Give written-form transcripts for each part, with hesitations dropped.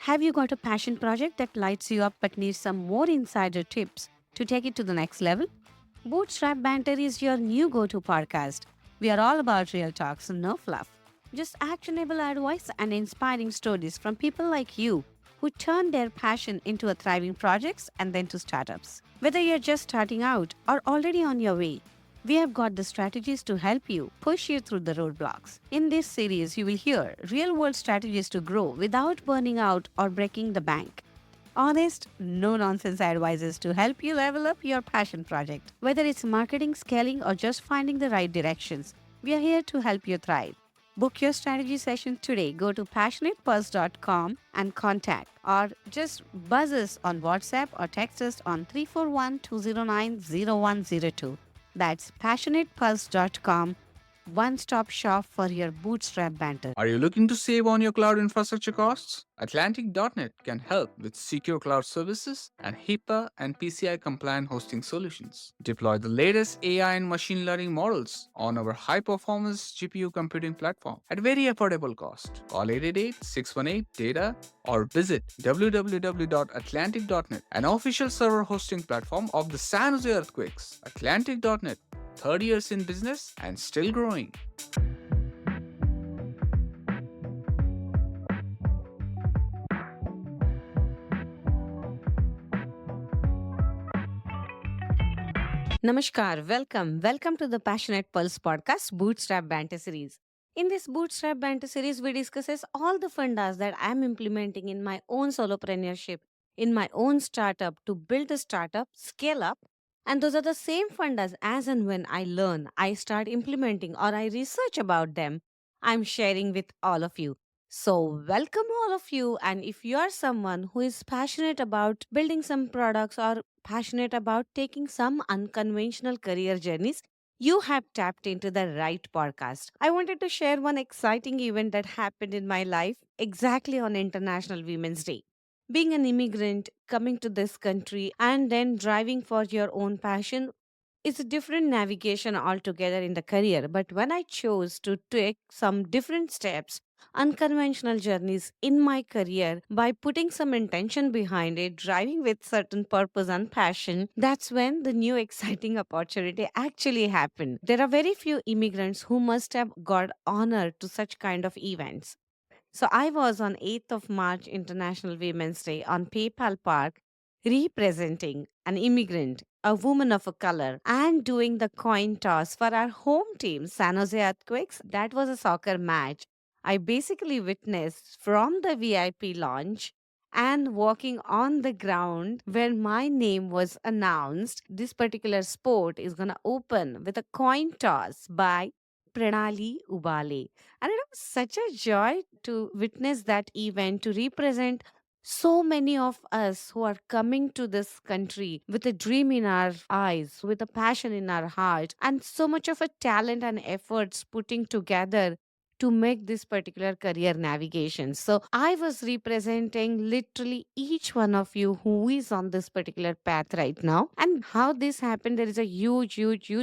Have you got a passion project that lights you up but needs some more insider tips to take it to the next level? Bootstrap Banter is your new go to podcast. We are all about real talks and no fluff. Just actionable advice and inspiring stories from people like you who turn their passion into a thriving projects and then to startups. Whether you're just starting out or already on your way, we have got the strategies to help you push you through the roadblocks. In this series, you will hear real world strategies to grow without burning out or breaking the bank. Honest, no nonsense advices to help you level up your passion project. Whether it's marketing, scaling, or just finding the right directions, we are here to help you thrive. Book your strategy session today. Go to passionatepulse.com and contact, or just buzz us on WhatsApp or text us on 341 209 0102. That's passionatepulse.com, one stop shop for your bootstrap banter. Are you looking to save on your cloud infrastructure costs? Atlantic.net can help with secure cloud services and HIPAA and PCI compliant hosting solutions. Deploy the latest AI and machine learning models on our high performance GPU computing platform at very affordable cost. Call 888-618-DATA or visit www.atlantic.net, an official server hosting platform of the San Jose Earthquakes. Atlantic.net, 30 years in business and still growing. Namaskar, welcome to the Passionate Pulse podcast Bootstrap Banter series. In this Bootstrap Banter series, we discusses all the fundas that I'm implementing in my own solopreneurship, in my own startup to build a startup, scale up, and those are the same fundas as and when I learn, I start implementing or I research about them, I'm sharing with all of you. So, welcome all of you. And if you are someone who is passionate about building some products or passionate about taking some unconventional career journeys, you have tapped into the right podcast. I wanted to share one exciting event that happened in my life exactly on International Women's Day. Being an immigrant, coming to this country, and then driving for your own passion is a different navigation altogether in the career. But when I chose to take some different steps, unconventional journeys in my career by putting some intention behind it, driving with certain purpose and passion, that's when the new exciting opportunity actually happened. There are very few immigrants who must have got honor to such kind of events. So I was on 8th of March International Women's Day on PayPal Park representing an immigrant, a woman of a color, and doing the coin toss for our home team, San Jose Earthquakes. That was a soccer match. I basically witnessed from the VIP lounge and walking on the ground when my name was announced. This particular sport is going to open with a coin toss by Pranali Ubale. And it was such a joy to witness that event, to represent so many of us who are coming to this country with a dream in our eyes, with a passion in our heart, and so much of a talent and efforts putting together to make this particular career navigation. So I was representing literally each one of you who is on this particular path right now. And how this happened, there is a huge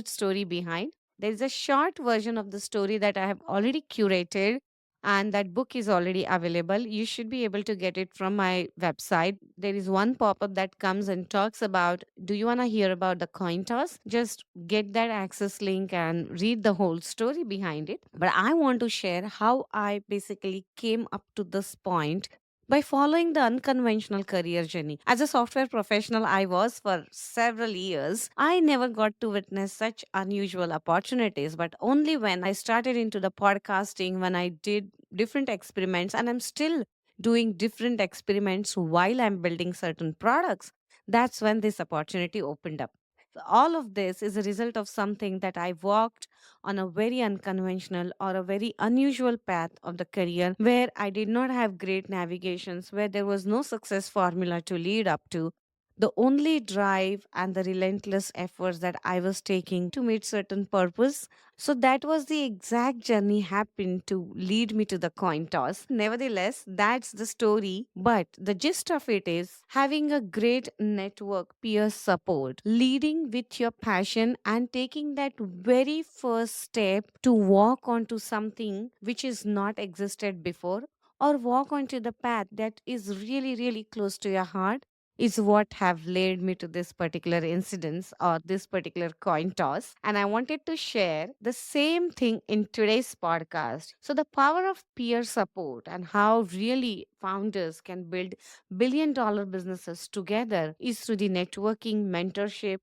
story behind. There is a short version of the story that I have already curated, and that book is already available. You should be able to get it from my website. There is one pop up that comes and talks about, do you want to hear about the coin toss? Just get that access link and read the whole story behind it. But I want to share how I basically came up to this point by following the unconventional career journey. As a software professional, I was for several years. I never got to witness such unusual opportunities, but only when I started into the podcasting, when I did different experiments, and I'm still doing different experiments while I'm building certain products, that's when this opportunity opened up. So all of this is a result of something that I walked on a very unconventional or a very unusual path of the career where I did not have great navigations, where there was no success formula to lead up to. The only drive and the relentless efforts that I was taking to meet certain purpose. So that was the exact journey happened to lead me to the coin toss. Nevertheless, that's the story. But the gist of it is having a great network, peer support, leading with your passion and taking that very first step to walk onto something which is not existed before or walk onto the path that is really, really close to your heart is what have led me to this particular incident or this particular coin toss. And I wanted to share the same thing in today's podcast. So the power of peer support and how really founders can build billion-dollar businesses together is through the networking, mentorship,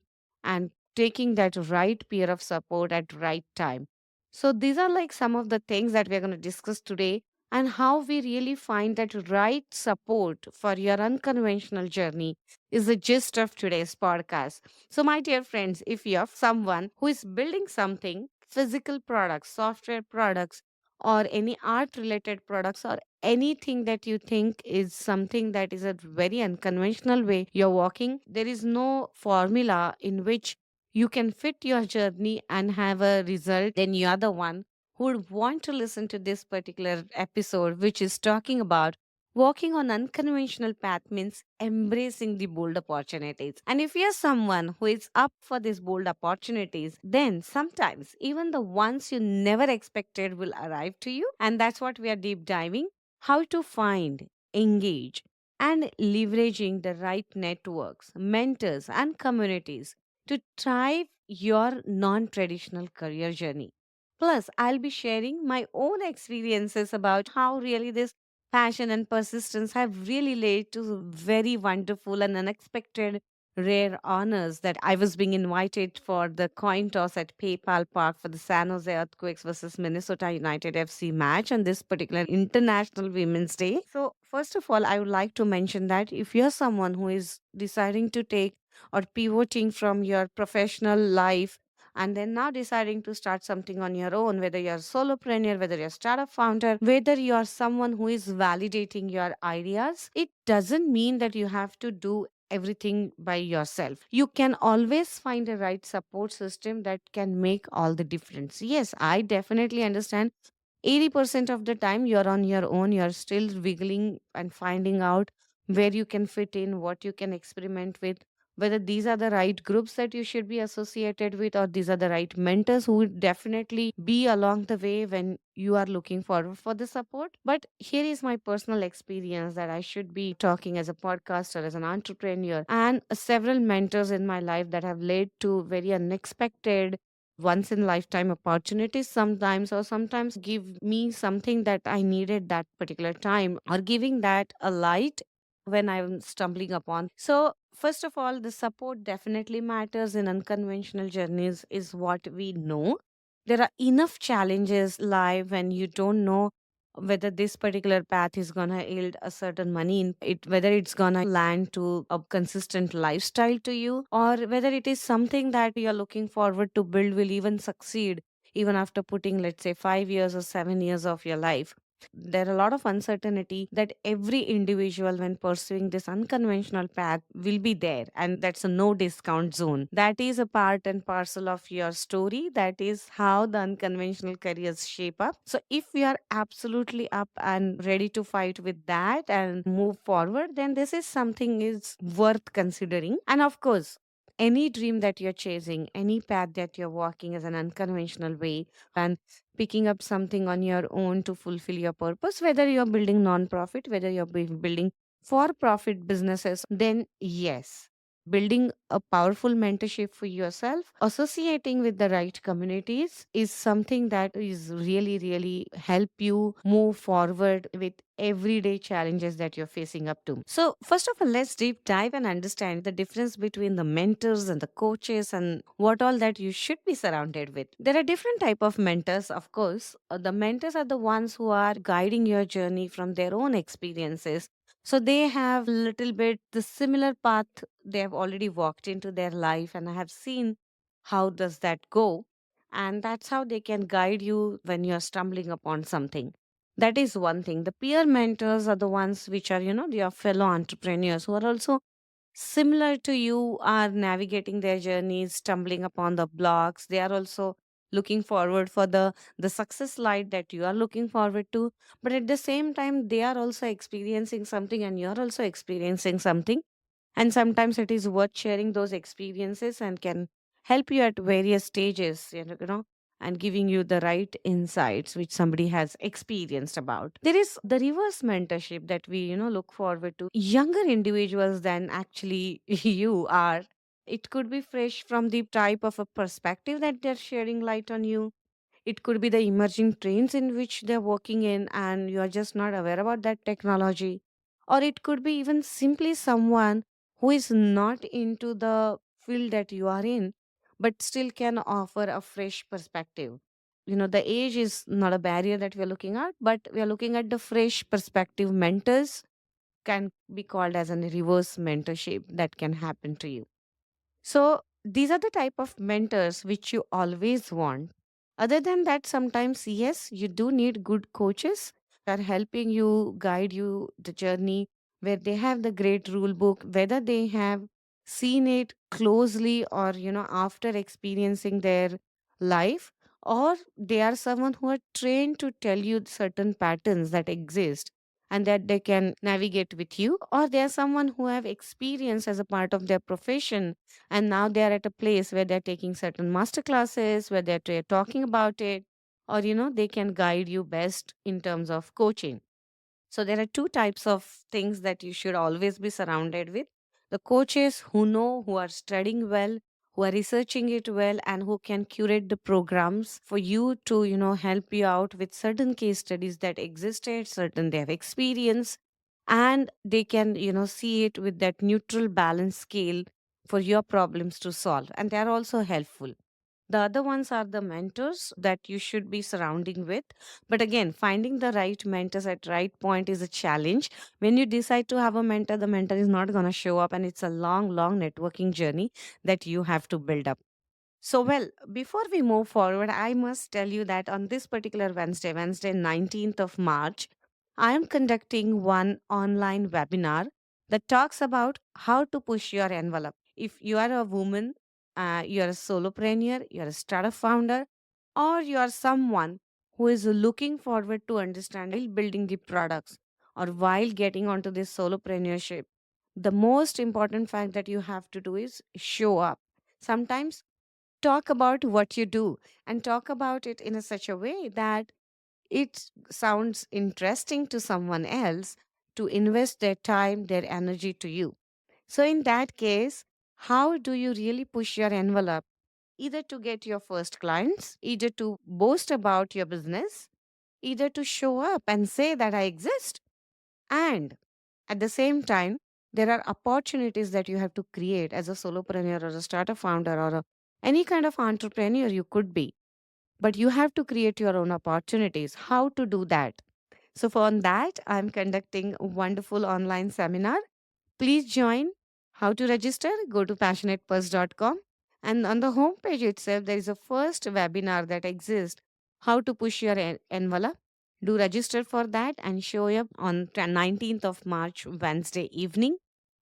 and taking that right peer of support at right time. So these are like some of the things that we're going to discuss today, and how we really find that right support for your unconventional journey is the gist of today's podcast. So, my dear friends, if you're someone who is building something, physical products, software products, or any art related products, or anything that you think is something that is a very unconventional way you're walking, there is no formula in which you can fit your journey and have a result, then you are the one who would want to listen to this particular episode, which is talking about walking on unconventional path means embracing the bold opportunities. And if you're someone who is up for these bold opportunities, then sometimes even the ones you never expected will arrive to you. And that's what we are deep diving: how to find, engage, and leveraging the right networks, mentors, and communities to thrive your non traditional career journey. Plus, I'll be sharing my own experiences about how really this passion and persistence have really led to very wonderful and unexpected rare honors. That I was being invited for the coin toss at PayPal Park for the San Jose Earthquakes versus Minnesota United FC match on this particular International Women's Day. So, first of all, I would like to mention that if you're someone who is deciding to take or pivoting from your professional life and then now deciding to start something on your own, whether you're a solopreneur, whether you're a startup founder, whether you're someone who is validating your ideas, it doesn't mean that you have to do everything by yourself. You can always find a right support system that can make all the difference. Yes, I definitely understand 80% of the time you're on your own, you're still wiggling and finding out where you can fit in, what you can experiment with, whether these are the right groups that you should be associated with, or these are the right mentors who would definitely be along the way when you are looking forward for the support. But here is my personal experience that I should be talking as a podcaster, as an entrepreneur, and several mentors in my life that have led to very unexpected once in lifetime opportunities sometimes, or sometimes give me something that I needed that particular time, or giving that a light when I'm stumbling upon. So, first of all, the support definitely matters in unconventional journeys, is what we know. There are enough challenges live when you don't know whether this particular path is gonna yield a certain money in it, whether it's gonna land to a consistent lifestyle to you, or whether it is something that you're looking forward to build will even succeed even after putting, let's say, 5 years or 7 years of your life. There are a lot of uncertainty that every individual when pursuing this unconventional path will be there, and that's a no discount zone. That is a part and parcel of your story. That is how the unconventional careers shape up. So if we are absolutely up and ready to fight with that and move forward, then this is something is worth considering. And of course, any dream that you're chasing, any path that you're walking as an unconventional way, and picking up something on your own to fulfill your purpose, whether you're building non-profit, whether you're building for-profit businesses, then yes, building a powerful mentorship for yourself, associating with the right communities is something that is really, really help you move forward with everyday challenges that you're facing up to. So, first of all, let's deep dive and understand the difference between the mentors and the coaches and what all that you should be surrounded with. There are different type of mentors, of course. The mentors are the ones who are guiding your journey from their own experiences. So they have little bit the similar path they have already walked into their life, and I have seen how does that go, and that's how they can guide you when you're stumbling upon something. That is one thing. The peer mentors are the ones which are, your fellow entrepreneurs who are also similar to you, are navigating their journeys, stumbling upon the blocks. They are also looking forward for the success light that you are looking forward to. But at the same time, they are also experiencing something and you're also experiencing something. And sometimes it is worth sharing those experiences and can help you at various stages, and giving you the right insights which somebody has experienced about. There is the reverse mentorship that we, look forward to. Younger individuals than actually you are. It could be fresh from the type of a perspective that they're sharing light on you. It could be the emerging trends in which they're working in and you are just not aware about that technology. Or it could be even simply someone who is not into the field that you are in, but still can offer a fresh perspective. The age is not a barrier that we are looking at, but we are looking at the fresh perspective. Mentors can be called as a reverse mentorship that can happen to you. So these are the type of mentors which you always want. Other than that, sometimes, yes, you do need good coaches that are helping you, guide you the journey, where they have the great rule book, whether they have seen it closely or, after experiencing their life, or they are someone who are trained to tell you certain patterns that exist and that they can navigate with you, or they are someone who have experience as a part of their profession, and now they are at a place where they're taking certain master classes where they're talking about it, or they can guide you best in terms of coaching. So there are two types of things that you should always be surrounded with: the coaches who know, who are studying well, who are researching it well, and who can curate the programs for you to help you out with certain case studies that existed, certain they have experience, and they can see it with that neutral balance scale for your problems to solve, and they are also helpful. The other ones are the mentors that you should be surrounding with. But again, finding the right mentors at right point is a challenge. When you decide to have a mentor, the mentor is not going to show up, and it's a long, long networking journey that you have to build up. So, well, before we move forward, I must tell you that on this particular Wednesday, Wednesday 19th of March, I am conducting one online webinar that talks about how to push your envelope. If you are a woman, you are a solopreneur, you are a startup founder, or you are someone who is looking forward to understand while building the products or while getting onto this solopreneurship, the most important fact that you have to do is show up. Sometimes talk about what you do and talk about it in a such a way that it sounds interesting to someone else to invest their time, their energy to you. So, in that case, how do you really push your envelope? Either to get your first clients, either to boast about your business, either to show up and say that I exist. And at the same time, there are opportunities that you have to create as a solopreneur or a startup founder or any kind of entrepreneur you could be. But you have to create your own opportunities. How to do that? So, for that, I'm conducting a wonderful online seminar. Please join. How to register? Go to passionatepulse.com. And on the homepage itself, there is a first webinar that exists: how to push your envelope. Do register for that and show up on 19th of March, Wednesday evening.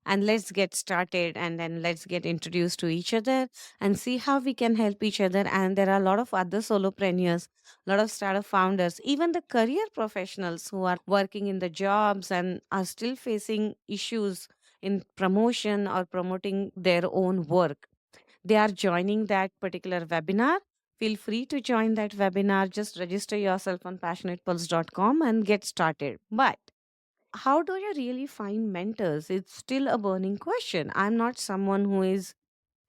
And let's get started, and then let's get introduced to each other and see how we can help each other. And there are a lot of other solopreneurs, a lot of startup founders, even the career professionals who are working in the jobs and are still facing issues in promotion or promoting their own work. They are joining that particular webinar. Feel free to join that webinar. Just register yourself on passionatepulse.com and get started. But how do you really find mentors? It's still a burning question. I'm not someone who is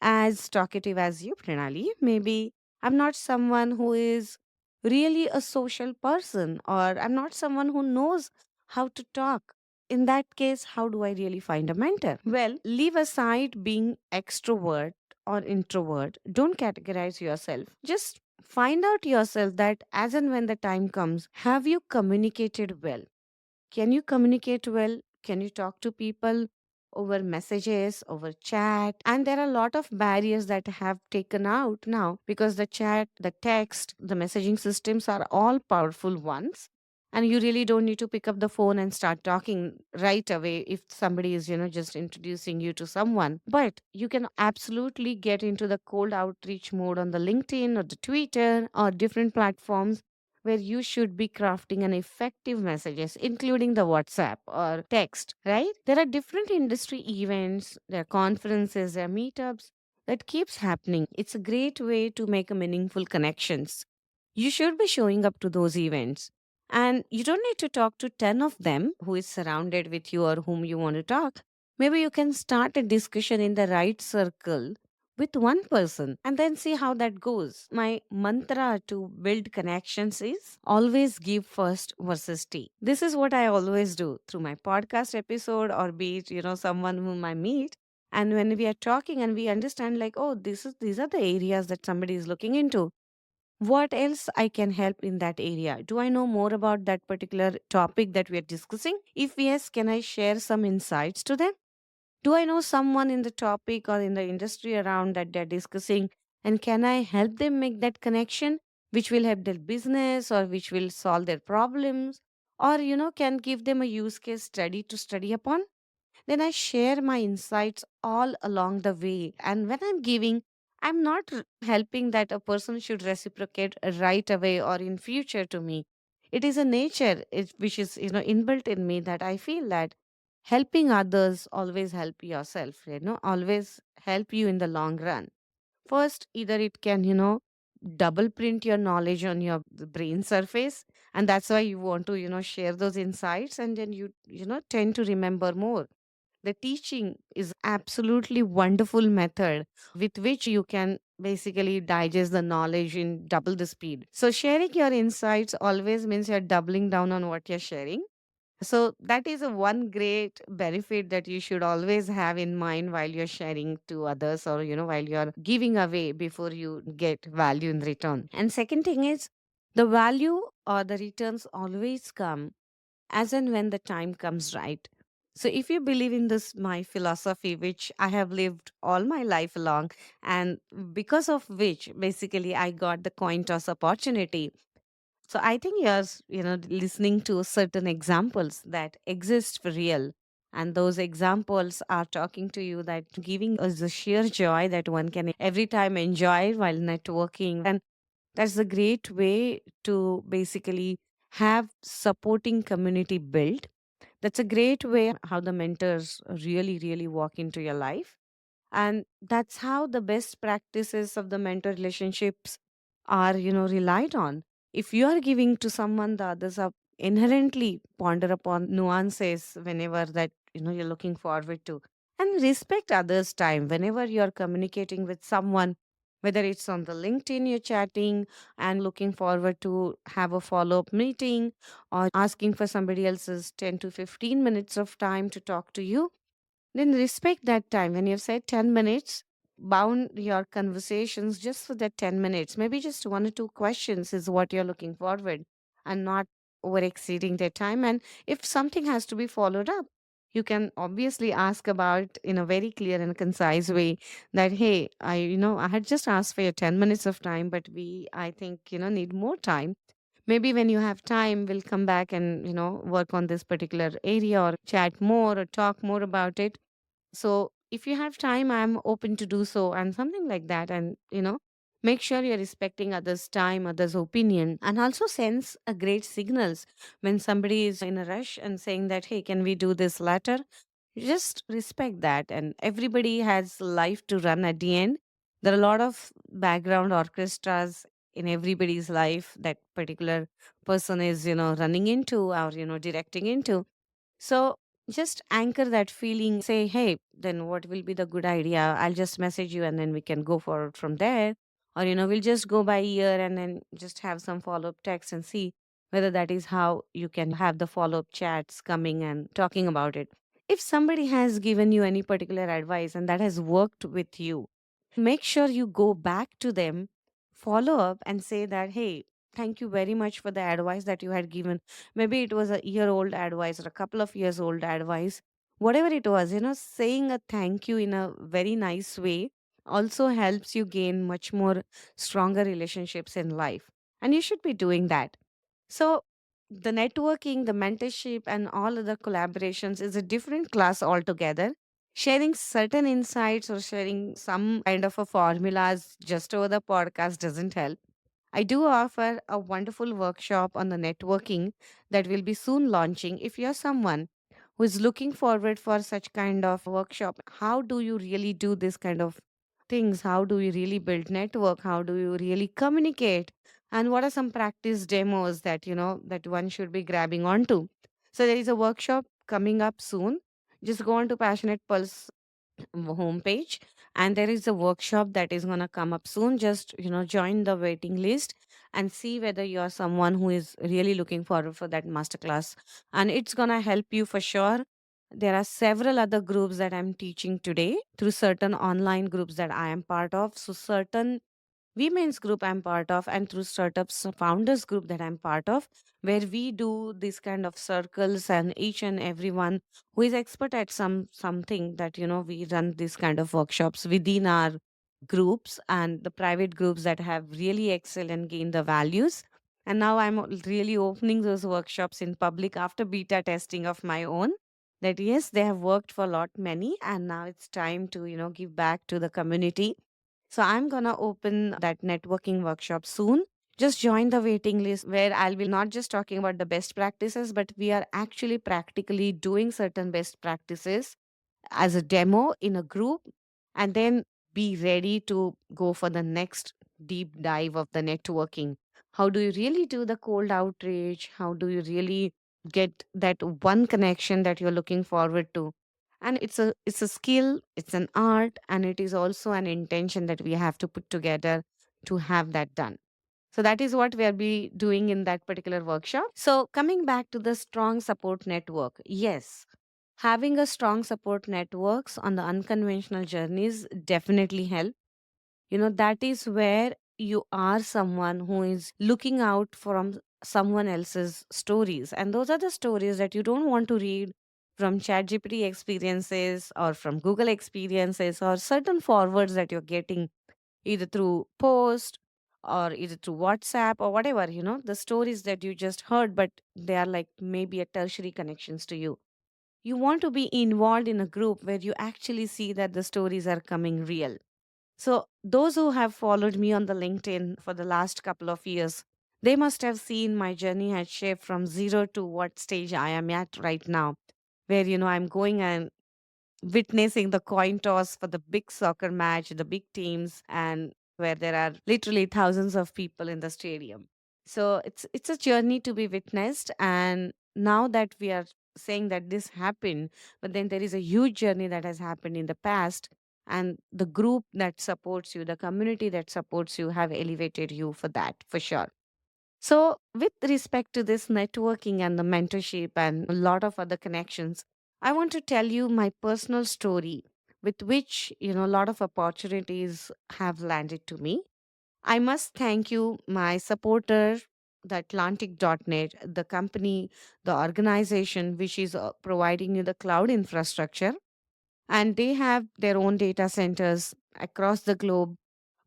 as talkative as you, Pranali. Maybe I'm not someone who is really a social person, or I'm not someone who knows how to talk. In that case, how do I really find a mentor? Well, leave aside being extrovert or introvert. Don't categorize yourself. Just find out yourself that as and when the time comes, have you communicated well? Can you communicate well? Can you talk to people over messages, over chat? And there are a lot of barriers that have taken out now because the chat, the text, the messaging systems are all powerful ones. And you really don't need to pick up the phone and start talking right away if somebody is, just introducing you to someone. But you can absolutely get into the cold outreach mode on the LinkedIn or the Twitter or different platforms where you should be crafting an effective messages, including the WhatsApp or text, right? There are different industry events, there are conferences, there are meetups that keeps happening. It's a great way to make a meaningful connections. You should be showing up to those events. And you don't need to talk to 10 of them who is surrounded with you or whom you want to talk. Maybe you can start a discussion in the right circle with one person and then see how that goes. My mantra to build connections is always give first versus take. This is what I always do through my podcast episode, or be it, someone whom I meet. And when we are talking and we understand, like, oh, these are the areas that somebody is looking into, what else I can help in that area? Do I know more about that particular topic that we are discussing? If yes, can I share some insights to them? Do I know someone in the topic or in the industry around that they're discussing? And can I help them make that connection, which will help their business or which will solve their problems? Or, can give them a use case study to study upon? Then I share my insights all along the way. And when I'm giving, I'm not helping that a person should reciprocate right away or in future to me. It is a nature which is inbuilt in me, that I feel that helping others always help yourself, always help you in the long run. First, either it can double print your knowledge on your brain surface, and that's why you want to share those insights, and then you tend to remember more. The teaching is absolutely wonderful method with which you can basically digest the knowledge in double the speed. So sharing your insights always means you're doubling down on what you're sharing. So that is a one great benefit that you should always have in mind while you're sharing to others, or while you're giving away before you get value in return. And second thing is, the value or the returns always come as and when the time comes, right? So, if you believe in this, my philosophy, which I have lived all my life long, and because of which basically I got the coin toss opportunity. So, I think you're, listening to certain examples that exist for real. And those examples are talking to you that giving us the sheer joy that one can every time enjoy while networking. And that's a great way to basically have supporting community built. That's a great way how the mentors really, really walk into your life. And that's how the best practices of the mentor relationships are, relied on. If you are giving to someone, the others are inherently ponder upon nuances whenever that, you're looking forward to. And respect others' time whenever you're communicating with someone, whether it's on the LinkedIn you're chatting and looking forward to have a follow-up meeting, or asking for somebody else's 10 to 15 minutes of time to talk to you, then respect that time. When you've said 10 minutes, bound your conversations just for that 10 minutes. Maybe just one or two questions is what you're looking forward, and not over exceeding their time. And if something has to be followed up, you can obviously ask about in a very clear and concise way that, hey, I had just asked for your 10 minutes of time, but I think, need more time. Maybe when you have time, we'll come back and, work on this particular area, or chat more or talk more about it. So if you have time, I'm open to do so, and something like that. And, make sure you're respecting others' time, others' opinion, and also sends a great signals when somebody is in a rush and saying that, hey, can we do this later? Just respect that. And everybody has life to run at the end. There are a lot of background orchestras in everybody's life that particular person is, running into, or, directing into. So just anchor that feeling, say, hey, then what will be the good idea? I'll just message you and then we can go forward from there. Or, we'll just go by ear and then just have some follow up text and see whether that is how you can have the follow up chats coming and talking about it. If somebody has given you any particular advice and that has worked with you, make sure you go back to them, follow up, and say that, hey, thank you very much for the advice that you had given. Maybe it was a year old advice or a couple of years old advice. Whatever it was, saying a thank you in a very nice way also helps you gain much more stronger relationships in life. And you should be doing that. So, the networking, the mentorship, and all other collaborations is a different class altogether. Sharing certain insights or sharing some kind of a formulas just over the podcast doesn't help. I do offer a wonderful workshop on the networking that will be soon launching. If you're someone who is looking forward for such kind of workshop, how do you really do this kind of things? How do you really build network? How do you really communicate? and what are some practice demos that that one should be grabbing onto. So there is a workshop coming up soon. Just go on to Passionate Pulse homepage, and there is a workshop that is going to come up soon. Just join the waiting list and see whether you are someone who is really looking forward for that masterclass, and it's going to help you for sure. There are several other groups that I'm teaching today through certain online groups that I am part of. So certain women's group I'm part of, and through startups founders group that I'm part of, where we do this kind of circles, and each and everyone who is expert at something that we run this kind of workshops within our groups and the private groups that have really excelled and gained the values. And now I'm really opening those workshops in public after beta testing of my own, that yes, they have worked for a lot many, and now it's time to give back to the community. So I'm going to open that networking workshop soon. Just join the waiting list, where I'll be not just talking about the best practices, but we are actually practically doing certain best practices as a demo in a group, and then be ready to go for the next deep dive of the networking. How do you really do the cold outreach? How do you really get that one connection that you're looking forward to? And it's a skill, it's an art, and it is also an intention that we have to put together to have that done. So that is what we'll be doing in that particular workshop. So coming back to the strong support network, yes, having a strong support networks on the unconventional journeys definitely help. That is where you are someone who is looking out from someone else's stories, and those are the stories that you don't want to read from ChatGPT experiences or from Google experiences or certain forwards that you're getting either through post or either through WhatsApp or whatever, the stories that you just heard, but they are like maybe a tertiary connections to you. You want to be involved in a group where you actually see that the stories are coming real. So, those who have followed me on the LinkedIn for the last couple of years, they must have seen my journey had shaped from zero to what stage I am at right now, where, I'm going and witnessing the coin toss for the big soccer match, the big teams, and where there are literally thousands of people in the stadium. So it's a journey to be witnessed. And now that we are saying that this happened, but then there is a huge journey that has happened in the past. And the group that supports you, the community that supports you, have elevated you for that, for sure. So, with respect to this networking and the mentorship and a lot of other connections, I want to tell you my personal story with which, a lot of opportunities have landed to me. I must thank you, my supporter, the Atlantic.net, the company, the organization which is providing you the cloud infrastructure, and they have their own data centers across the globe,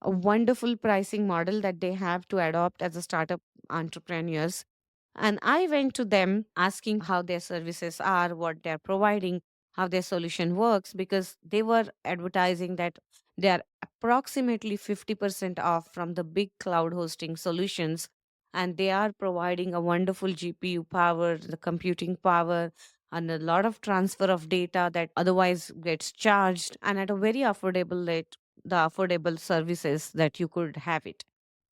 a wonderful pricing model that they have to adopt as a startup entrepreneurs. And I went to them asking how their services are, what they're providing, how their solution works, because they were advertising that they are approximately 50% off from the big cloud hosting solutions. And they are providing a wonderful GPU power, the computing power, and a lot of transfer of data that otherwise gets charged, and at a very affordable rate, the affordable services that you could have it.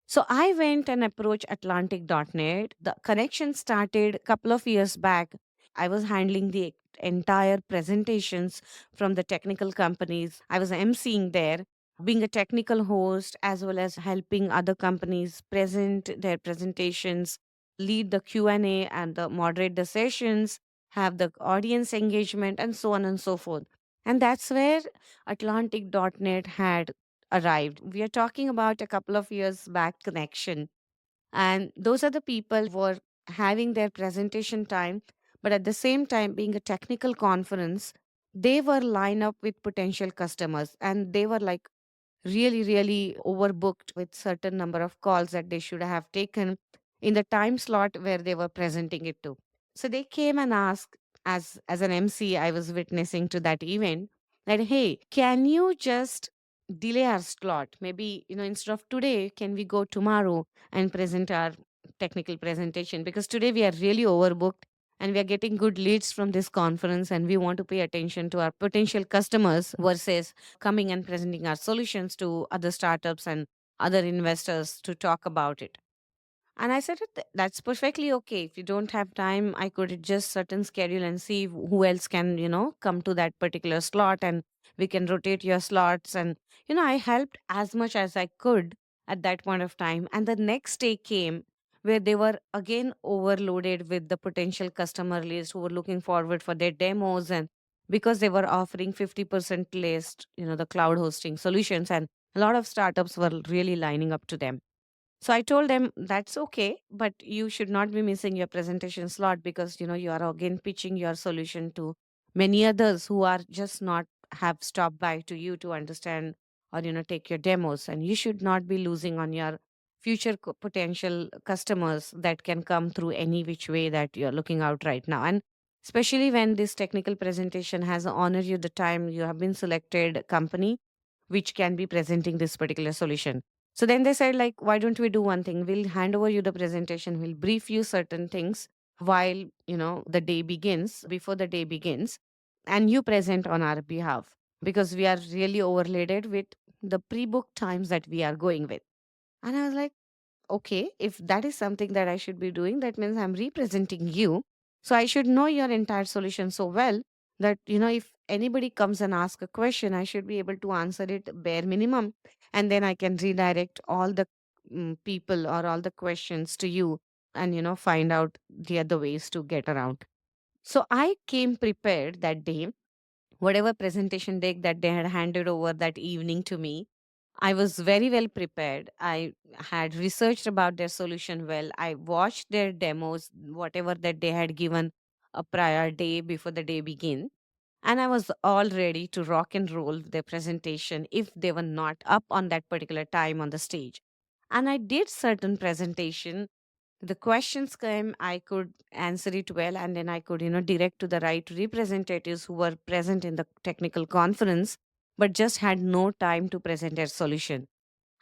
So I went and approached Atlantic.net. The connection started a couple of years back. I was handling the entire presentations from the technical companies. I was emceeing there, being a technical host, as well as helping other companies present their presentations, lead the Q&A and the moderate the sessions, have the audience engagement, and so on and so forth. And that's where Atlantic.net had arrived. We are talking about a couple of years back connection. And those are the people who were having their presentation time, but at the same time, being a technical conference, they were lined up with potential customers, and they were like really overbooked with certain number of calls that they should have taken in the time slot where they were presenting it to. So they came and asked, as an MC, I was witnessing to that event, that hey, can you just delay our slot? Maybe, instead of today, can we go tomorrow and present our technical presentation? Because today we are really overbooked, and we are getting good leads from this conference, and we want to pay attention to our potential customers versus coming and presenting our solutions to other startups and other investors to talk about it. And I said, That's perfectly okay. If you don't have time, I could adjust certain schedule and see who else can, come to that particular slot, and we can rotate your slots. And, I helped as much as I could at that point of time. And the next day came where they were again overloaded with the potential customer list who were looking forward for their demos. And because they were offering 50% list, the cloud hosting solutions, and a lot of startups were really lining up to them. So I told them that's okay, but you should not be missing your presentation slot because you are again pitching your solution to many others who are just not have stopped by to you to understand or take your demos, and you should not be losing on your future potential customers that can come through any which way that you're looking out right now. And especially when this technical presentation has honored you the time you have been selected company which can be presenting this particular solution. So then they said, like, why don't we do one thing? We'll hand over you the presentation, we'll brief you certain things while, the day begins, before the day begins, and you present on our behalf because we are really overloaded with the pre booked times that we are going with. And I was like, okay, if that is something that I should be doing, that means I'm representing you. So I should know your entire solution so well that, if anybody comes and asks a question, I should be able to answer it bare minimum. And then I can redirect all the people or all the questions to you and, find out the other ways to get around. So I came prepared that day, whatever presentation deck that they had handed over that evening to me. I was very well prepared. I had researched about their solution well. I watched their demos, whatever that they had given a prior day before the day began. And I was all ready to rock and roll their presentation if they were not up on that particular time on the stage. And I did certain presentation. The questions came, I could answer it well, and then I could, direct to the right representatives who were present in the technical conference, but just had no time to present their solution.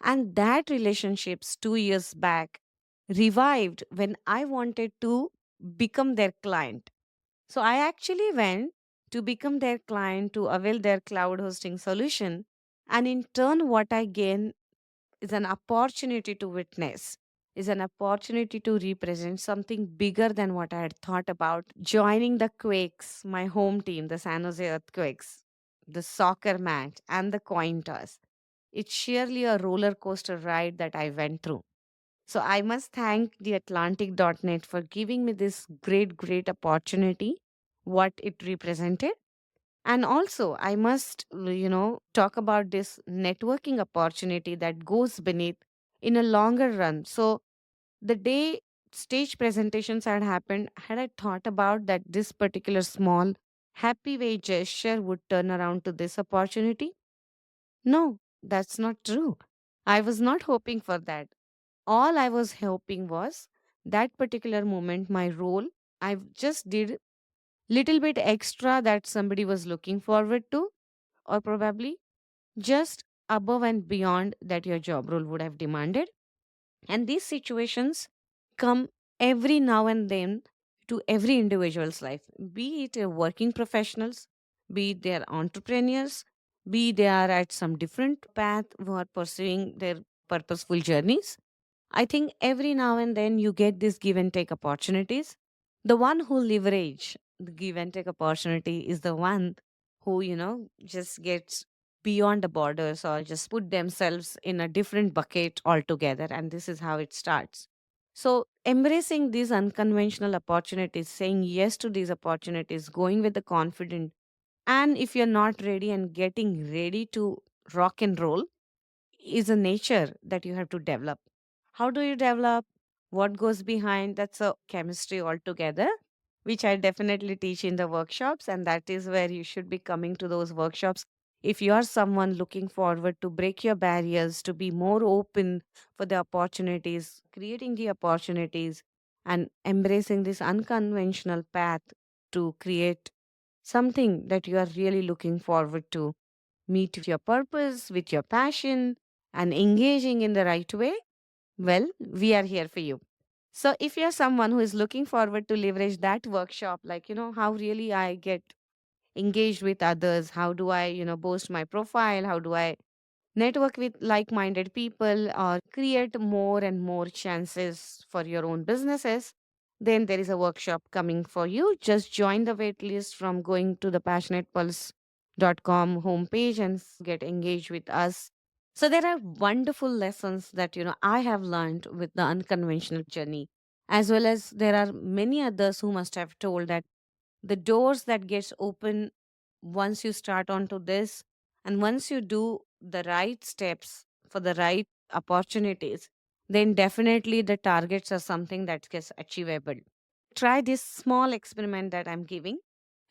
And that relationships 2 years back revived when I wanted to become their client. So I actually went to become their client to avail their cloud hosting solution. And in turn, what I gain is an opportunity to witness, is an opportunity to represent something bigger than what I had thought about. Joining the Quakes, my home team, the San Jose Earthquakes, the soccer match, and the coin toss. It's sheerly a roller coaster ride that I went through. So I must thank the Atlantic.net for giving me this great, great opportunity, what it represented. And also, I must, talk about this networking opportunity that goes beneath in a longer run. So, the day stage presentations had happened, had I thought about that this particular small, happy way gesture would turn around to this opportunity? No, that's not true. I was not hoping for that. All I was hoping was that particular moment, my role, I just did little bit extra that somebody was looking forward to, or probably just above and beyond that your job role would have demanded. And these situations come every now and then to every individual's life, be it working professionals, be it they are entrepreneurs, be they are at some different path who are pursuing their purposeful journeys. I think every now and then you get these give and take opportunities. The one who leverage the give and take opportunity is the one who, just gets beyond the borders or just put themselves in a different bucket altogether. And this is how it starts. So, embracing these unconventional opportunities, saying yes to these opportunities, going with the confident, and if you're not ready and getting ready to rock and roll, is a nature that you have to develop. How do you develop? What goes behind? That's a chemistry altogether, which I definitely teach in the workshops. And that is where you should be coming to those workshops. If you are someone looking forward to break your barriers, to be more open for the opportunities, creating the opportunities, and embracing this unconventional path to create something that you are really looking forward to, meet your purpose with your passion and engaging in the right way, well, we are here for you. So, if you're someone who is looking forward to leverage that workshop, like, how really I get engaged with others, how do I, boost my profile, how do I network with like minded people, or create more and more chances for your own businesses, then there is a workshop coming for you. Just join the wait list from going to the passionatepulse.com homepage and get engaged with us. So there are wonderful lessons that I have learned with the unconventional journey, as well as there are many others who must have told that the doors that gets open once you start onto this, and once you do the right steps for the right opportunities, then definitely the targets are something that gets achievable. Try this small experiment that I'm giving.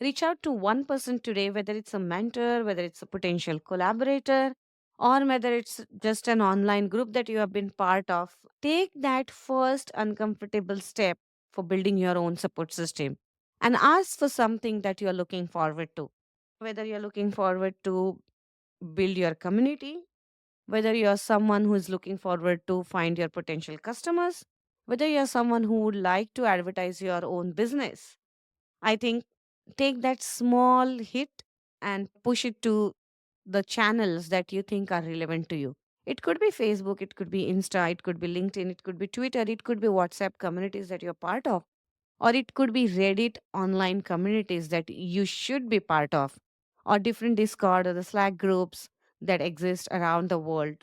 Reach out to one person today, whether it's a mentor, whether it's a potential collaborator, or whether it's just an online group that you have been part of. Take that first uncomfortable step for building your own support system and ask for something that you're looking forward to. Whether you're looking forward to build your community, whether you're someone who is looking forward to find your potential customers, whether you're someone who would like to advertise your own business, I think take that small hit and push it to the channels that you think are relevant to you. It could be Facebook, it could be Insta, it could be LinkedIn, it could be Twitter, it could be WhatsApp communities that you're part of, or it could be Reddit online communities that you should be part of, or different Discord or the Slack groups that exist around the world.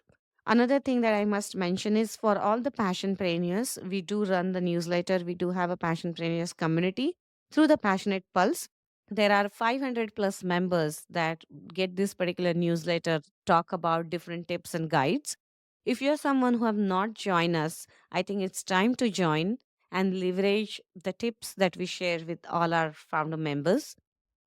Another thing that I must mention is for all the passionpreneurs, we do run the newsletter. We do have a passionpreneurs community through the Passionate Pulse. There are 500 plus members that get this particular newsletter, talk about different tips and guides. If you're someone who have not joined us, I think it's time to join and leverage the tips that we share with all our founder members,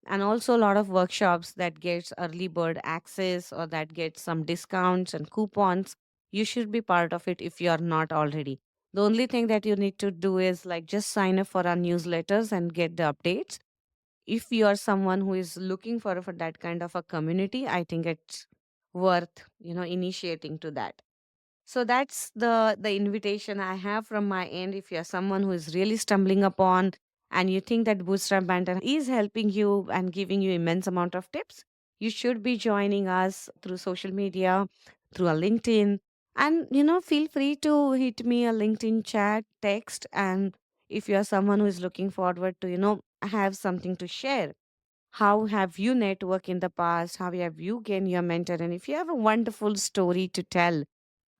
and also a lot of workshops that gets early bird access or that gets some discounts and coupons. You should be part of it if you are not already. The only thing that you need to do is like just sign up for our newsletters and get the updates. If you are someone who is looking for that kind of a community, I think it's worth initiating to that. So that's the invitation I have from my end. If you're someone who is really stumbling upon and you think that Bootstrap Banter is helping you and giving you immense amount of tips, you should be joining us through social media, through a LinkedIn. And feel free to hit me a LinkedIn chat, text, and if you're someone who is looking forward to, have something to share. How have you networked in the past? How have you gained your mentor? And if you have a wonderful story to tell,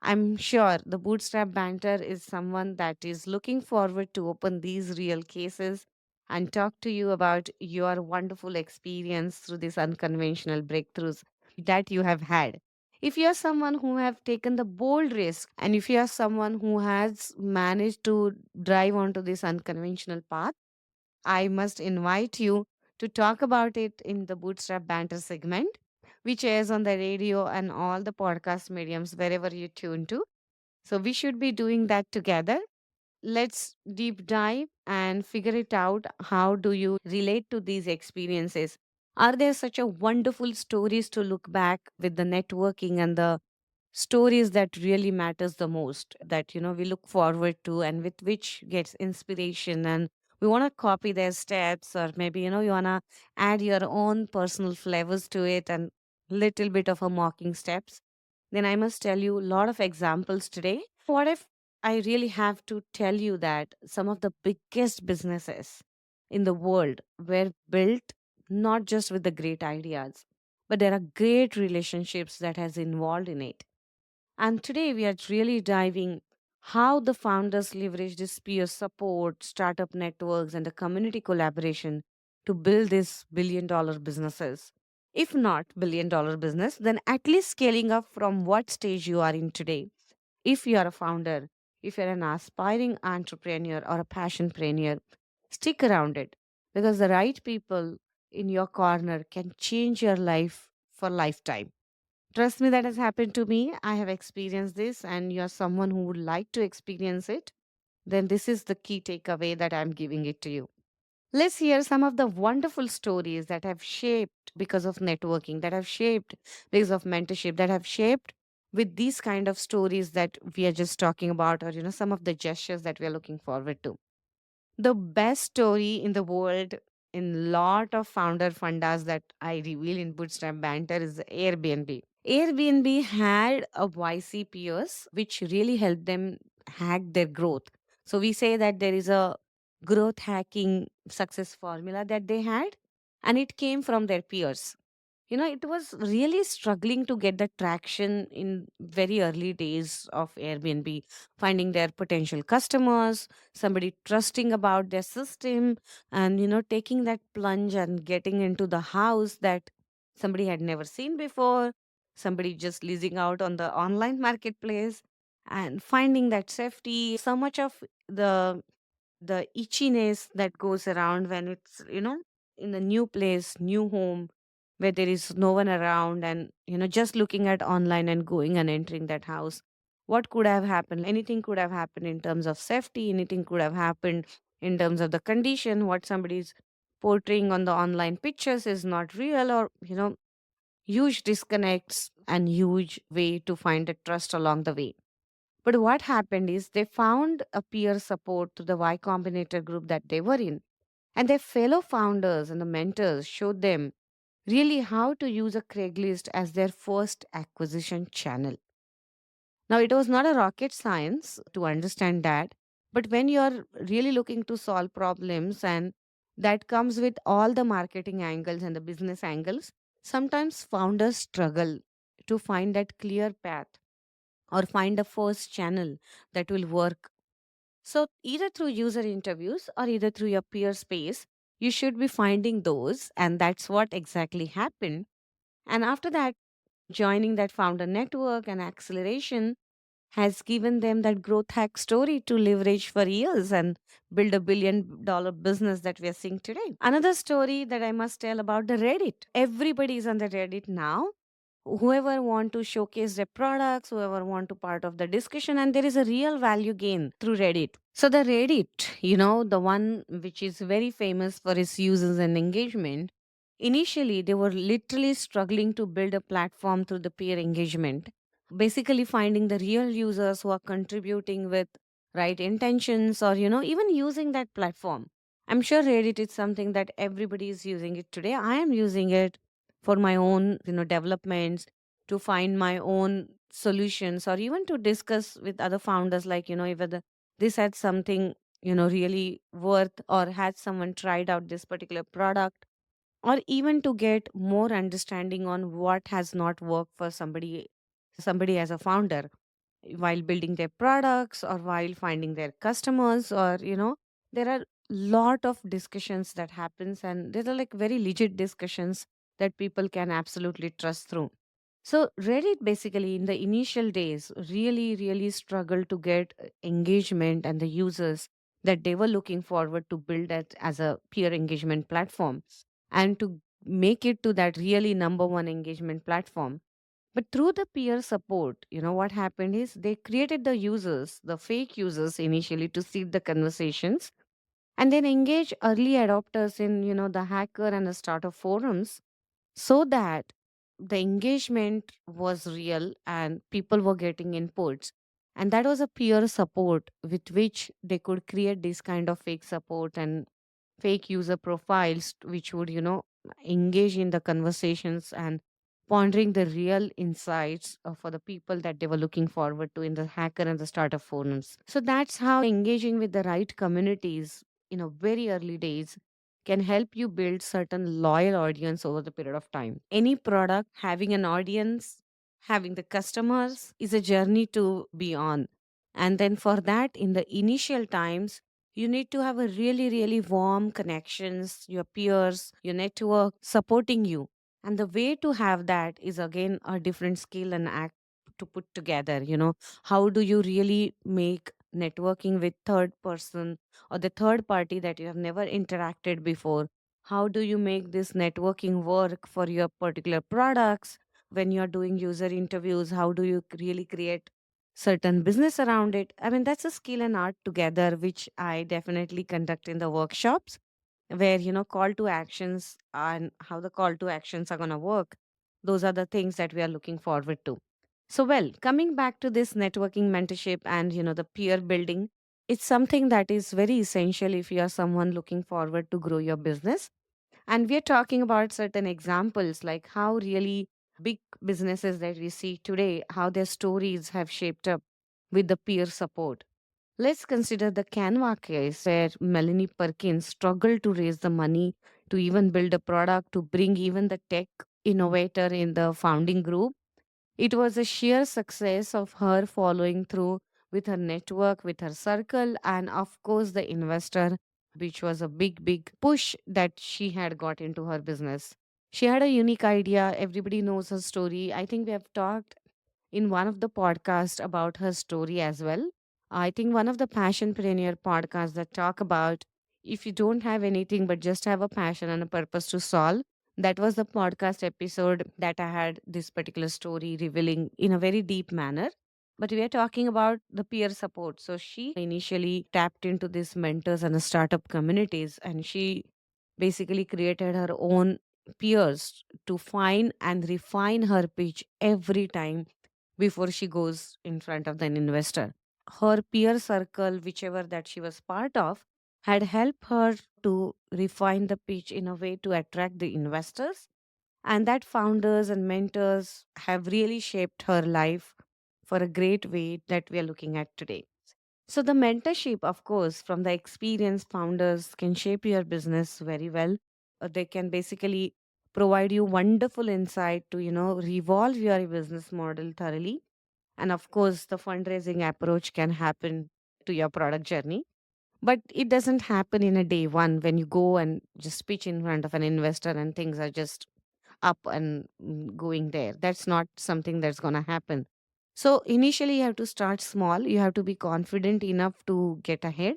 I'm sure the Bootstrap Banter is someone that is looking forward to open these real cases and talk to you about your wonderful experience through these unconventional breakthroughs that you have had. If you're someone who have taken the bold risk, and if you're someone who has managed to drive onto this unconventional path, I must invite you to talk about it in the Bootstrap Banter segment, which airs on the radio and all the podcast mediums wherever you tune to. So we should be doing that together. Let's deep dive and figure it out. How do you relate to these experiences? Are there such a wonderful stories to look back with the networking and the stories that really matters the most, that we look forward to and with which gets inspiration, and we want to copy their steps, or maybe you want to add your own personal flavors to it and little bit of a mocking steps, then I must tell you a lot of examples today. What if I really have to tell you that some of the biggest businesses in the world were built not just with the great ideas, but there are great relationships that has involved in it. And today we are really diving how the founders leverage this peer support, startup networks, and the community collaboration to build these billion-dollar businesses. If not billion-dollar business, then at least scaling up from what stage you are in today. If you are a founder, if you're an aspiring entrepreneur or a passionpreneur, stick around it, because the right people in your corner can change your life for lifetime. Trust me, that has happened to me. I have experienced this, and you're someone who would like to experience it, then this is the key takeaway that I'm giving it to you. Let's hear some of the wonderful stories that have shaped because of networking, that have shaped because of mentorship, that have shaped with these kind of stories that we are just talking about, or some of the gestures that we are looking forward to. The best story in the world in lot of founder fundas that I reveal in Bootstrap Banter is Airbnb. Airbnb had a YC peers which really helped them hack their growth. So we say that there is a growth hacking success formula that they had, and it came from their peers. It was really struggling to get the traction in very early days of Airbnb, finding their potential customers, somebody trusting about their system, and taking that plunge and getting into the house that somebody had never seen before, somebody just leasing out on the online marketplace, and finding that safety. So much of the itchiness that goes around when it's in a new place, new home, where there is no one around, and just looking at online and going and entering that house. What could have happened? Anything could have happened in terms of safety, anything could have happened in terms of the condition. What somebody's portraying on the online pictures is not real, or huge disconnects and huge way to find a trust along the way. But what happened is they found a peer support to the Y Combinator group that they were in. And their fellow founders and the mentors showed them really how to use a Craigslist as their first acquisition channel. Now, it was not a rocket science to understand that, but when you're really looking to solve problems, and that comes with all the marketing angles and the business angles, sometimes founders struggle to find that clear path or find a first channel that will work. So, either through user interviews or either through your peer space, you should be finding those. And that's what exactly happened. And after that, joining that founder network and acceleration has given them that growth hack story to leverage for years and build a $1 billion business that we are seeing today. Another story that I must tell about the Reddit. Everybody is on the Reddit now, whoever want to showcase their products, whoever want to part of the discussion, and there is a real value gain through Reddit. So the Reddit, the one which is very famous for its users and engagement, initially they were literally struggling to build a platform through the peer engagement, basically finding the real users who are contributing with right intentions, or even using that platform. I'm sure Reddit is something that everybody is using it today. I am using it for my own developments, to find my own solutions, or even to discuss with other founders, like if this had something really worth, or had someone tried out this particular product, or even to get more understanding on what has not worked for somebody as a founder while building their products, or while finding their customers, or there are lot of discussions that happens, and there are like very legit discussions that people can absolutely trust through. So Reddit basically in the initial days really struggled to get engagement and the users that they were looking forward to build it as a peer engagement platform, and to make it to that really number one engagement platform. But through the peer support, what happened is they created the users, the fake users initially, to seed the conversations, and then engage early adopters in, the hacker and the startup forums, so that the engagement was real and people were getting inputs. And that was a peer support with which they could create this kind of fake support and fake user profiles, which would, engage in the conversations and pondering the real insights for the people that they were looking forward to in the hacker and the startup forums. So that's how engaging with the right communities in a very early days can help you build certain loyal audience over the period of time. Any product having an audience, having the customers, is a journey to be on. And then for that, in the initial times, you need to have a really warm connections, your peers, your network supporting you. And the way to have that is again a different skill and act to put together. How do you really make networking with third person or the third party that you have never interacted before? How do you make this networking work for your particular products? When you're doing user interviews, how do you really create certain business around it? I mean, that's a skill and art together, which I definitely conduct in the workshops, where call to actions and how the call to actions are going to work. Those are the things that we are looking forward to. So, well, coming back to this networking mentorship and the peer building, it's something that is very essential if you are someone looking forward to grow your business. And we're talking about certain examples like how really big businesses that we see today, how their stories have shaped up with the peer support. Let's consider the Canva case where Melanie Perkins struggled to raise the money to even build a product to bring even the tech innovator in the founding group. It was a sheer success of her following through with her network, with her circle, and of course, the investor, which was a big, big push that she had got into her business. She had a unique idea. Everybody knows her story. I think we have talked in one of the podcasts about her story as well. I think one of the passionpreneur podcasts that talk about if you don't have anything but just have a passion and a purpose to solve. That was the podcast episode that I had this particular story revealing in a very deep manner. But we are talking about the peer support. So she initially tapped into these mentors and the startup communities, and she basically created her own peers to find and refine her pitch every time before she goes in front of an investor. Her peer circle, whichever that she was part of, had helped her to refine the pitch in a way to attract the investors. And that founders and mentors have really shaped her life for a great way that we are looking at today. So, the mentorship, of course, from the experienced founders can shape your business very well. They can basically provide you wonderful insight to, revolve your business model thoroughly. And of course, the fundraising approach can happen to your product journey. But it doesn't happen in a day one when you go and just pitch in front of an investor and things are just up and going there. That's not something that's going to happen. So, initially, you have to start small. You have to be confident enough to get ahead.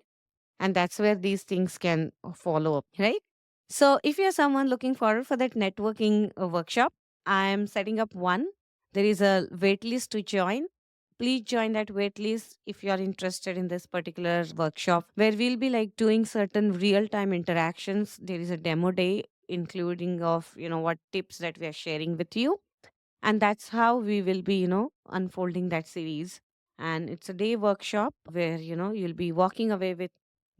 And that's where these things can follow up, right? So, if you're someone looking forward for that networking workshop, I am setting up one. There is a wait list to join. Please join that wait list if you are interested in this particular workshop where we'll be like doing certain real time interactions. There is a demo day including of what tips that we are sharing with you, and that's how we will be unfolding that series. And it's a day workshop where you'll be walking away with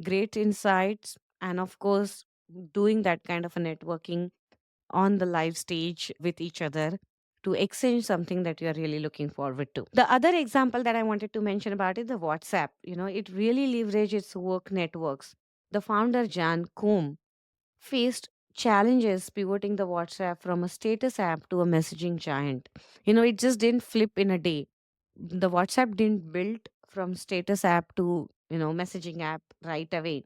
great insights, and of course doing that kind of a networking on the live stage with each other to exchange something that you're really looking forward to. The other example that I wanted to mention about is the WhatsApp. It really leverages its work networks. The founder Jan Koum faced challenges pivoting the WhatsApp from a status app to a messaging giant. It just didn't flip in a day. The WhatsApp didn't build from status app to, messaging app right away.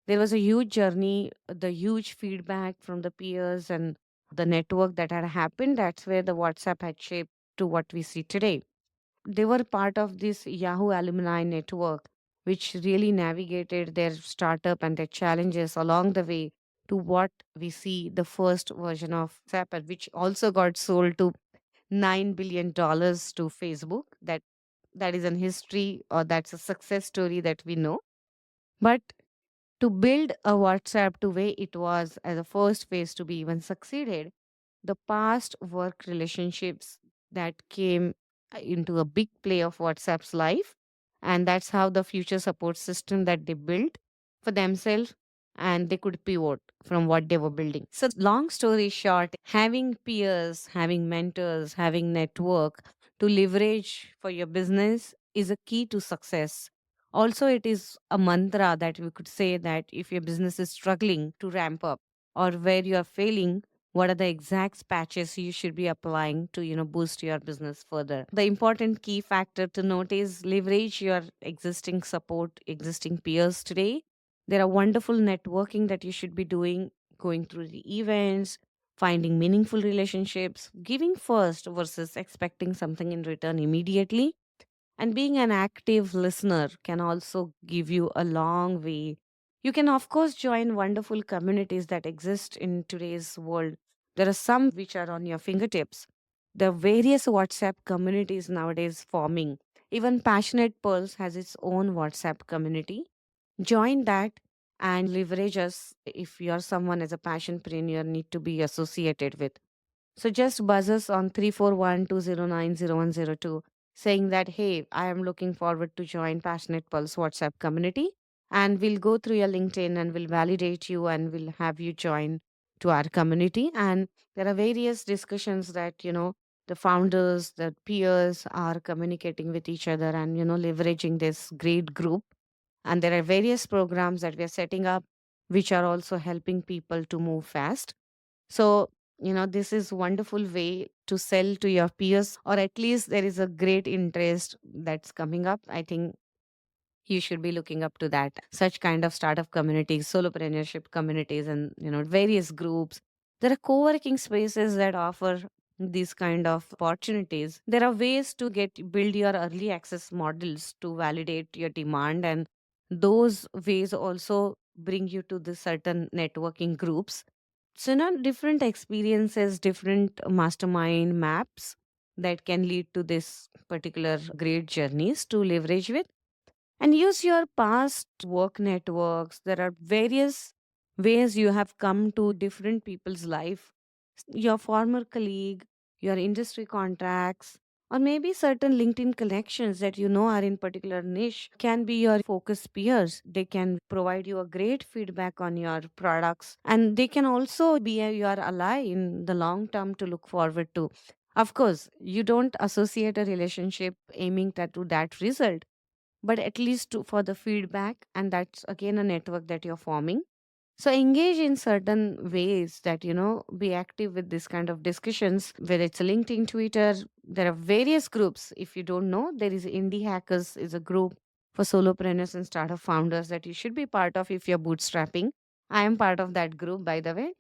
There was a huge journey, the huge feedback from the peers and the network that had happened. That's where the WhatsApp had shaped to what we see today. They were part of this Yahoo alumni network, which really navigated their startup and their challenges along the way to what we see the first version of WhatsApp, which also got sold to $9 billion to Facebook. That is an history, or that's a success story that we know. But to build a WhatsApp to way it was as a first phase to be even succeeded, the past work relationships that came into a big play of WhatsApp's life. And that's how the future support system that they built for themselves, and they could pivot from what they were building. So, long story short, having peers, having mentors, having network to leverage for your business is a key to success. Also, it is a mantra that we could say that if your business is struggling to ramp up or where you are failing, what are the exact patches you should be applying to boost your business further. The important key factor to note is leverage your existing support, existing peers today. There are wonderful networking that you should be doing, going through the events, finding meaningful relationships, giving first versus expecting something in return immediately, and being an active listener can also give you a long way. You can, of course, join wonderful communities that exist in today's world. There are some which are on your fingertips. The various WhatsApp communities nowadays forming. Even Passionate Pearls has its own WhatsApp community. Join that and leverage us if you're someone as a passionpreneur need to be associated with. So just buzz us on 341-209-0102 saying that, hey, I am looking forward to join Passionate Pulse WhatsApp community. And we'll go through your LinkedIn and we'll validate you and we'll have you join to our community. And there are various discussions that, the founders, the peers are communicating with each other and, leveraging this great group. And there are various programs that we are setting up, which are also helping people to move fast. So, this is wonderful way to sell to your peers, or at least there is a great interest that's coming up. I think you should be looking up to that, such kind of startup communities, solopreneurship communities, and various groups. There are co-working spaces that offer these kind of opportunities. There are ways to get build your early access models to validate your demand, and those ways also bring you to the certain networking groups. So different experiences, different mastermind maps that can lead to this particular great journeys to leverage with, and use your past work networks. There are various ways you have come to different people's life, your former colleague, your industry contacts, or maybe certain LinkedIn connections that are in particular niche can be your focus peers. They can provide you a great feedback on your products, and they can also be your ally in the long term to look forward to. Of course, you don't associate a relationship aiming to that result, but at least for the feedback, and that's again a network that you're forming. So engage in certain ways that be active with this kind of discussions, whether it's a LinkedIn, Twitter. There are various groups. If you don't know, there is Indie Hackers is a group for solopreneurs and startup founders that you should be part of if you're bootstrapping. I am part of that group, by the way.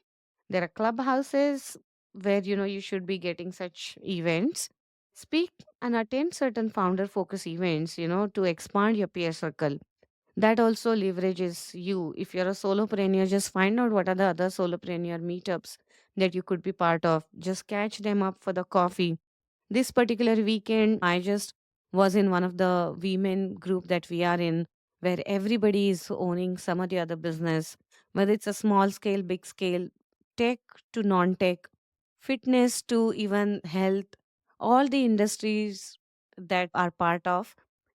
There are clubhouses where you should be getting such events. Speak and attend certain founder focus events, to expand your peer circle. That also leverages you. If you're a solopreneur, just find out what are the other solopreneur meetups that you could be part of. Just catch them up for the coffee. This particular weekend, I just was in one of the women group that we are in, where everybody is owning some of the other business, whether it's a small scale, big scale, tech to non tech, fitness to even health, all the industries that are part of.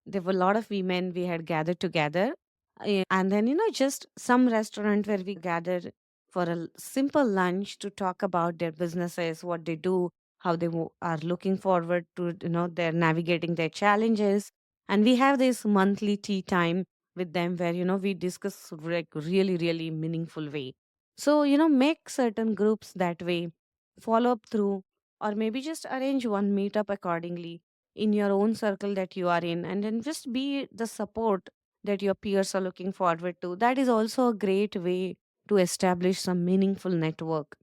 There were a lot of women we had gathered together. And then, just some restaurant where we gathered for a simple lunch to talk about their businesses, what they do, how they are looking forward to, they're navigating their challenges. And we have this monthly tea time with them where, we discuss like really, really meaningful way. So, make certain groups that way, follow up through, or maybe just arrange one meetup accordingly in your own circle that you are in, and then just be the support that your peers are looking forward to. That is also a great way to establish some meaningful network.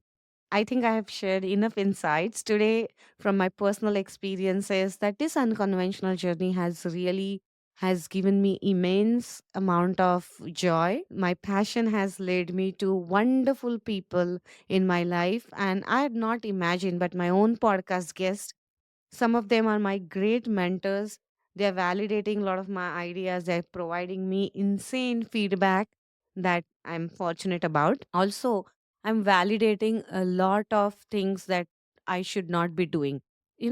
I think I have shared enough insights today from my personal experiences that this unconventional journey has given me immense amount of joy. My passion has led me to wonderful people in my life, and I had not imagined, but my own podcast guest, some of them are my great mentors. They're validating a lot of my ideas. They're providing me insane feedback that I'm fortunate about. Also, I'm validating a lot of things that I should not be doing.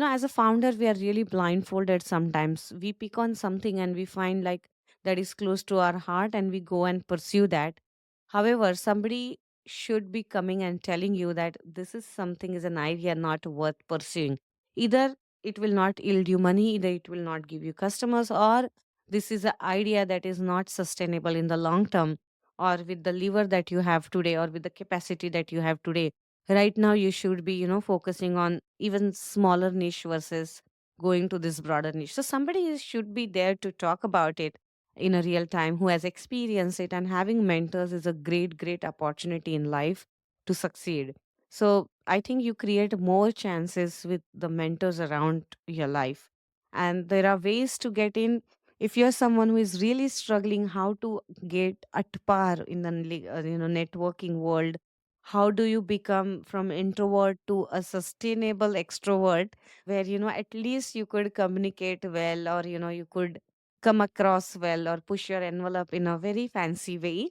As a founder, we are really blindfolded sometimes. We pick on something and we find like that is close to our heart and we go and pursue that. However, somebody should be coming and telling you that this is something is an idea not worth pursuing. Either it will not yield you money, either it will not give you customers, or this is an idea that is not sustainable in the long term, or with the lever that you have today, or with the capacity that you have today. Right now, you should be, focusing on even smaller niche versus going to this broader niche. So should be there to talk about it in a real time who has experienced it, and having mentors is a great, great opportunity in life to succeed. So I think you create more chances with the mentors around your life. And there are ways to get in. If you're someone who is really struggling how to get at par in the networking world, how do you become from introvert to a sustainable extrovert where at least you could communicate well, or you could come across well or push your envelope in a very fancy way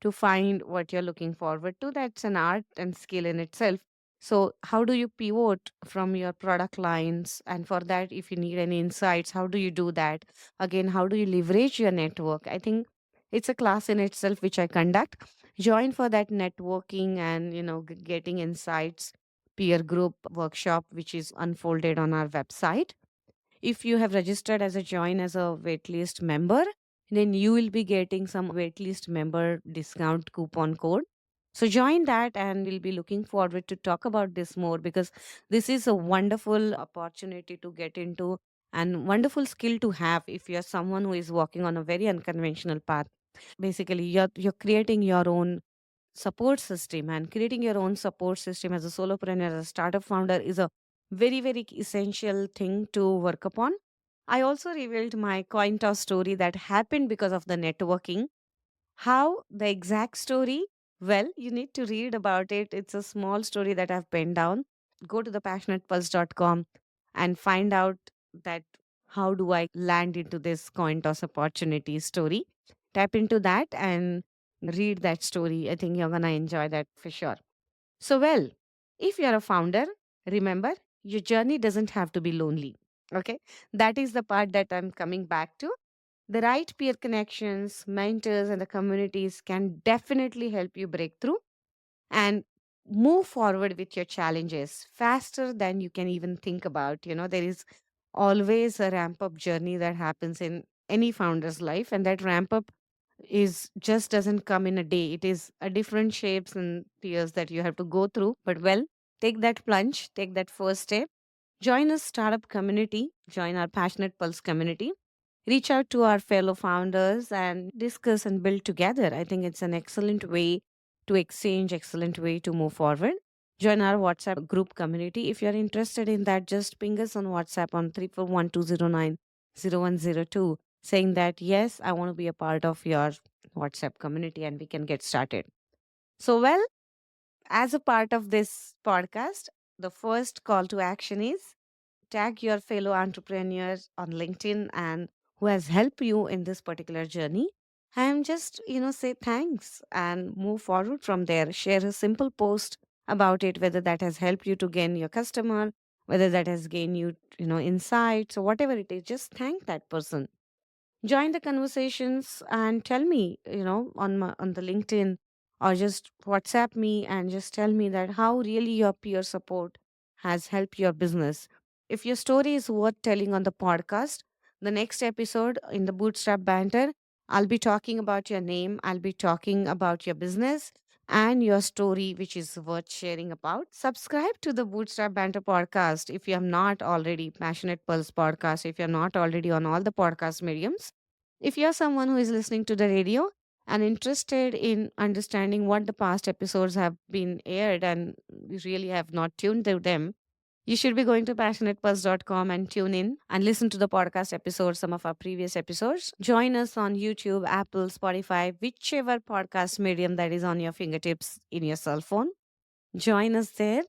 to find what you're looking forward to. That's an art and skill in itself. So, how do you pivot from your product lines? And for that, if you need any insights, how do you do that? Again, how do you leverage your network? I think it's a class in itself which I conduct. Join for that networking and, getting insights peer group workshop, which is unfolded on our website. If you have registered as a join as a waitlist member, then you will be getting some waitlist member discount coupon code. So join that, and we'll be looking forward to talk about this more, because this is a wonderful opportunity to get into and wonderful skill to have if you're someone who is walking on a very unconventional path. Basically, you're creating your own support system, and creating your own support system as a solopreneur, as a startup founder, is a very, very essential thing to work upon. I also revealed my coin toss story that happened because of the networking. How the exact story? Well, you need to read about it. It's a small story that I've penned down. Go to thepassionatepulse.com and find out that how do I land into this coin toss opportunity story. Tap into that and read that story. I think you're going to enjoy that for sure. So, well, if you're a founder, remember your journey doesn't have to be lonely. Okay. That is the part that I'm coming back to. The right peer connections, mentors, and the communities can definitely help you break through and move forward with your challenges faster than you can even think about. There is always a ramp up journey that happens in any founder's life, and that ramp up is just doesn't come in a day. It is a different shapes and tiers that you have to go through. But well, take that plunge, take that first step. Join a startup community, join our Passionate Pulse community. Reach out to our fellow founders and discuss and build together. I think it's an excellent way to exchange, excellent way to move forward. Join our WhatsApp group community. If you're interested in that, just ping us on WhatsApp on 341-209-0102, saying that, yes, I want to be a part of your WhatsApp community, and we can get started. So, well, as a part of this podcast, the first call to action is tag your fellow entrepreneurs on LinkedIn and who has helped you in this particular journey. And just, say thanks and move forward from there. Share a simple post about it, whether that has helped you to gain your customer, whether that has gained you, insights or whatever it is. Just thank that person. Join the conversations and tell me, on the LinkedIn, or just WhatsApp me and just tell me that how really your peer support has helped your business. If your story is worth telling on the podcast, the next episode in the Bootstrap Banter, I'll be talking about your name, I'll be talking about your business and your story, which is worth sharing about. Subscribe to the Bootstrap Banter podcast if you have not already, Passionate Pulse podcast, if you're not already on all the podcast mediums. If you're someone who is listening to the radio and interested in understanding what the past episodes have been aired and you really have not tuned to them, you should be going to passionatepulse.com and tune in and listen to the podcast episodes, some of our previous episodes. Join us on YouTube, Apple, Spotify, whichever podcast medium that is on your fingertips in your cell phone. Join us there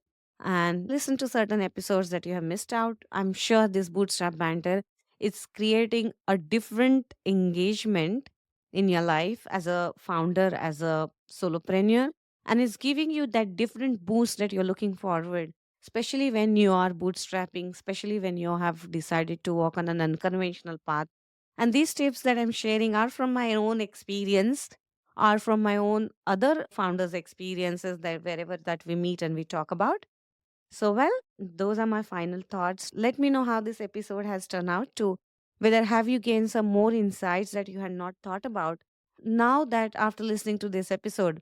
and listen to certain episodes that you have missed out. I'm sure this Bootstrap Banter is creating a different engagement in your life as a founder, as a solopreneur, and it's giving you that different boost that you're looking forward, especially when you are bootstrapping, especially when you have decided to walk on an unconventional path. And these tips that I'm sharing are from my own experience, are from my own other founders' experiences, that wherever that we meet and we talk about. So, well, those are my final thoughts. Let me know how this episode has turned out to. Whether have you gained some more insights that you had not thought about? Now that after listening to this episode,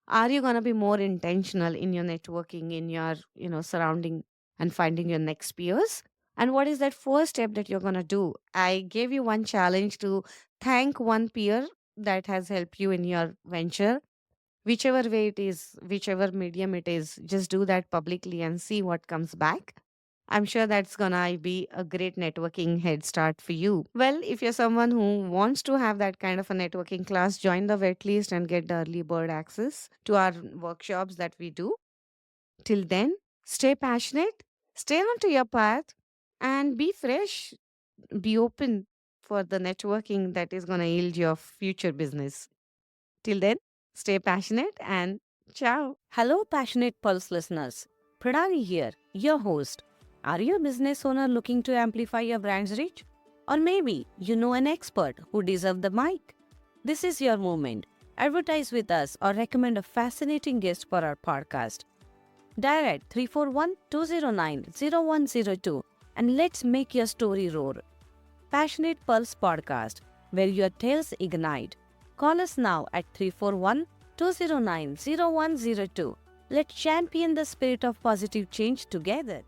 are you gonna be more intentional in your networking, in your, surrounding and finding your next peers? And what is that first step that you're gonna do? I gave you one challenge to thank one peer that has helped you in your venture. Whichever way it is, whichever medium it is, just do that publicly and see what comes back. I'm sure that's gonna be a great networking head start for you. Well, if you're someone who wants to have that kind of a networking class, join the waitlist and get the early bird access to our workshops that we do. Till then, stay passionate, stay onto your path, and be fresh, be open for the networking that is gonna yield your future business. Till then, stay passionate and ciao. Hello, passionate Pulse listeners. Pranali here, your host. Are you a business owner looking to amplify your brand's reach? Or maybe you know an expert who deserves the mic? This is your moment. Advertise with us or recommend a fascinating guest for our podcast. Dial at 341-209-0102 and let's make your story roar. Passionate Pulse Podcast, where your tales ignite. Call us now at 341-209-0102. Let's champion the spirit of positive change together.